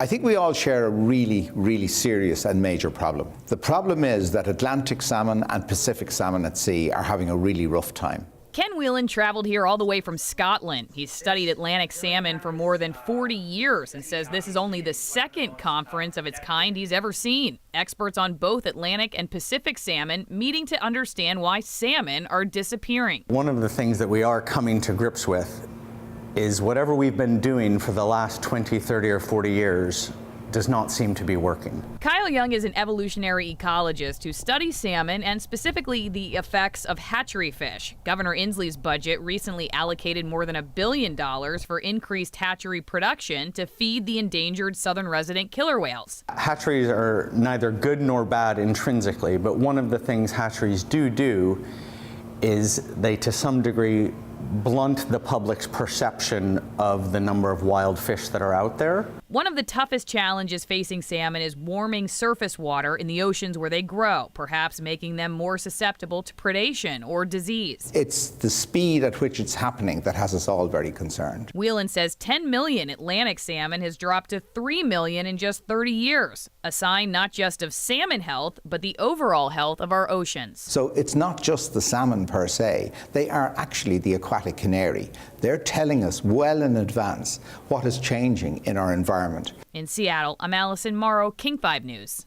I think we all share a really, really serious and major problem. The problem is that Atlantic salmon and Pacific salmon at sea are having a really rough time. Ken Whelan traveled here all the way from Scotland. He's studied Atlantic salmon for more than 40 years and says this is only the second conference of its kind he's ever seen. Experts on both Atlantic and Pacific salmon meeting to understand why salmon are disappearing. One of the things that we are coming to grips with is whatever we've been doing for the last 20, 30, or 40 years does not seem to be working. Kyle Young is an evolutionary ecologist who studies salmon and specifically the effects of hatchery fish. Governor Inslee's budget recently allocated more than $1 billion for increased hatchery production to feed the endangered southern resident killer whales. Hatcheries are neither good nor bad intrinsically, but one of the things hatcheries do is they, to some degree, blunt the public's perception of the number of wild fish that are out there. One of the toughest challenges facing salmon is warming surface water in the oceans where they grow, perhaps making them more susceptible to predation or disease. It's the speed at which it's happening that has us all very concerned. Whelan says 10 million Atlantic salmon has dropped to 3 million in just 30 years, a sign not just of salmon health, but the overall health of our oceans. So it's not just the salmon per se, they are actually the aquatic canary. They're telling us well in advance what is changing in our environment. In Seattle, I'm Allison Morrow, King 5 News.